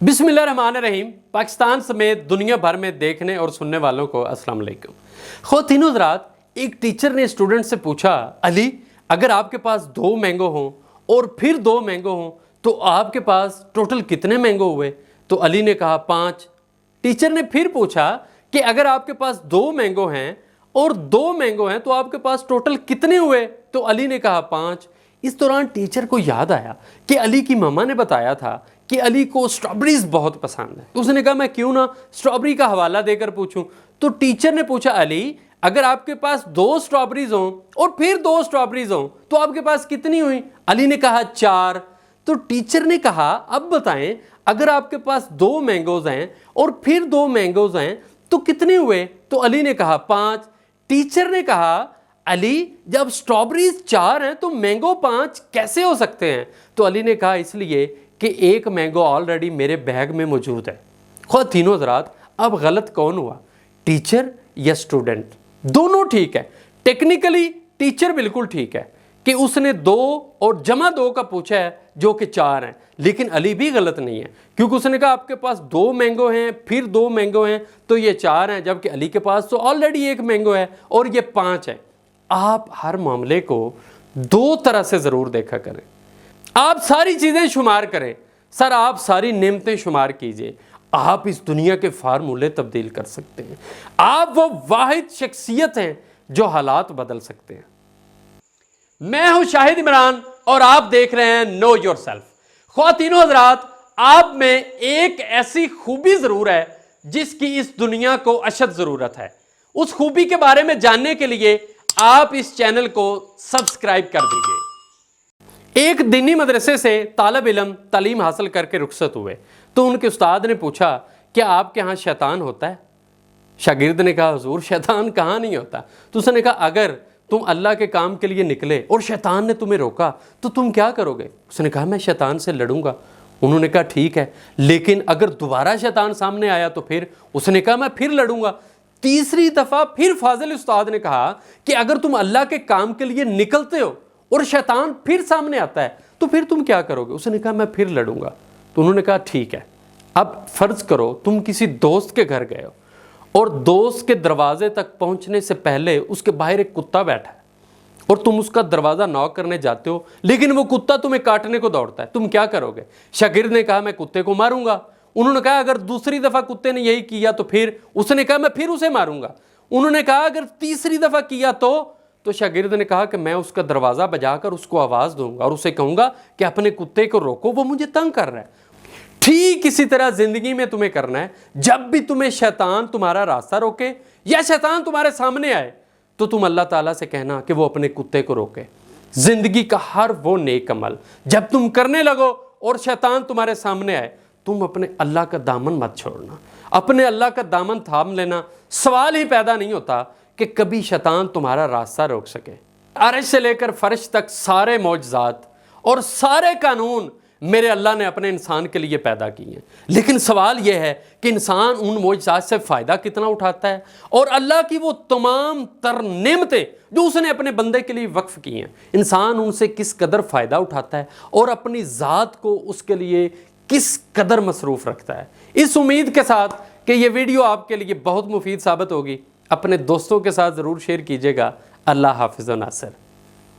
बिस्मिल्लाहिर्रहमानिर्रहीम। पाकिस्तान समेत दुनिया भर में देखने और सुनने वालों को अस्सलाम वालेकुम। ख़वातीनो हज़रात, एक टीचर ने स्टूडेंट से पूछा, अली अगर आपके पास 2 मैंगो हों और फिर 2 मैंगो हों तो आपके पास टोटल कितने मैंगो हुए? तो अली ने कहा 5। टीचर ने फिर पूछा कि अगर आपके पास 2 मैंगो हैं और 2 मैंगो हैं तो आपके पास टोटल कितने हुए? तो अली ने कहा 5। इस दौरान टीचर को याद आया कि अली की मम्मा ने बताया था कि अली को स्ट्रॉबेरीज बहुत पसंद है। तो उसने कहा मैं क्यों ना स्ट्रॉबेरी का हवाला देकर पूछूं। तो टीचर ने पूछा, अली अगर आपके पास 2 स्ट्रॉबेरीज हों और फिर 2 स्ट्रॉबेरीज हों तो आपके पास कितनी हुई? अली ने कहा 4। तो टीचर ने कहा अब बताएं, अगर आपके पास 2 मैंगोज हैं और फिर 2 मैंगोज हैं तो कितने हुए? तो अली ने कहा 5। टीचर ने कहा, अली जब स्ट्रॉबेरीज 4 हैं तो मैंगो 5 कैसे हो सकते हैं? तो अली ने कहा इसलिए कि 1 मैंगो ऑलरेडी मेरे बैग में मौजूद है। ख़वातीनो हज़रात, अब गलत कौन हुआ, टीचर या स्टूडेंट? दोनों ठीक है। टेक्निकली टीचर बिल्कुल ठीक है कि उसने 2 और जमा 2 का पूछा है जो कि 4 हैं, लेकिन अली भी गलत नहीं है क्योंकि उसने कहा आपके पास 2 मैंगो हैं फिर 2 मैंगो हैं तो ये 4 हैं, जबकि अली के पास तो ऑलरेडी 1 मैंगो है और ये 5 है। आप हर मामले को 2 तरह से ज़रूर देखा करें। आप सारी चीज़ें शुमार करें, सर आप सारी नेमतें शुमार कीजिए, आप इस दुनिया के फार्मूले तब्दील कर सकते हैं। आप वो वाहिद शख्सियत हैं जो हालात बदल सकते हैं। मैं हूं शाहिद इमरान और आप देख रहे हैं नो योरसेल्फ। ख़वातीनो हज़रात, आप में एक ऐसी खूबी ज़रूर है जिसकी इस दुनिया को अशद ज़रूरत है। उस खूबी के बारे में जानने के लिए आप इस चैनल को सब्सक्राइब कर दीजिए। एक दीनी मदरसे से तालिब इल्म तालीम हासिल करके रुखसत हुए तो उनके उस्ताद ने पूछा, क्या आपके यहाँ शैतान होता है? शागिर्द ने कहा, हुजूर शैतान कहाँ नहीं होता। तो उसने कहा, अगर तुम अल्लाह के काम के लिए निकले और शैतान ने तुम्हें रोका तो तुम क्या करोगे? उसने कहा, मैं शैतान से लड़ूंगा। उन्होंने कहा, ठीक है, लेकिन अगर दोबारा शैतान सामने आया तो फिर? उसने कहा, मैं फिर लड़ूंगा। तीसरी दफ़ा फिर फाजिल उस्ताद ने कहा कि अगर तुम अल्लाह के काम के लिए निकलते हो और शैतान फिर सामने आता है तो फिर तुम क्या करोगे? उसने कहा, मैं फिर लड़ूंगा। तो उन्होंने कहा, ठीक है, अब फ़र्ज़ करो तुम किसी दोस्त के घर गए हो और दोस्त के दरवाजे तक पहुंचने से पहले उसके बाहर एक कुत्ता बैठा है और तुम उसका दरवाज़ा नॉक करने जाते हो लेकिन वो कुत्ता तुम्हें काटने को दौड़ता है, तुम क्या करोगे? शागिर्द ने कहा, मैं कुत्ते को मारूंगा। उन्होंने कहा, अगर दूसरी दफ़ा कुत्ते ने यही किया तो फिर? उसने कहा, मैं फिर उसे मारूंगा। उन्होंने कहा, अगर तीसरी दफ़ा किया तो शागिर्द ने कहा कि मैं उसका दरवाज़ा बजाकर उसको आवाज़ दूंगा और उसे कहूँगा कि अपने कुत्ते को रोको, वो मुझे तंग कर रहा है। ठीक इसी तरह ज़िंदगी में तुम्हें करना है, जब भी तुम्हें शैतान तुम्हारा रास्ता रोके या शैतान तुम्हारे सामने आए तो तुम अल्लाह ताला से कहना कि वो अपने कुत्ते को रोके। ज़िंदगी का हर वो नेक अमल जब तुम करने लगो और शैतान तुम्हारे सामने आए, तुम अपने अल्लाह का दामन मत छोड़ना, अपने अल्लाह का दामन थाम लेना। सवाल ही पैदा नहीं होता कि कभी शैतान तुम्हारा रास्ता रोक सके। अर्श से लेकर फर्श तक सारे मौजज़ात और सारे कानून मेरे अल्लाह ने अपने इंसान के लिए पैदा किए हैं, लेकिन सवाल यह है कि इंसान उन मौजज़ात से फ़ायदा कितना उठाता है और अल्लाह की वो तमाम तर नेमतें जो उसने अपने बंदे के लिए वक्फ की हैं, इंसान उनसे किस कदर फ़ायदा उठाता है और अपनी ज़ात को उसके लिए किस कदर मसरूफ़ रखता है। इस उम्मीद के साथ कि ये वीडियो आपके लिए बहुत मुफीद साबित होगी, अपने दोस्तों के साथ ज़रूर शेयर कीजिएगा। अल्लाह हाफ़िज़ व नासिर।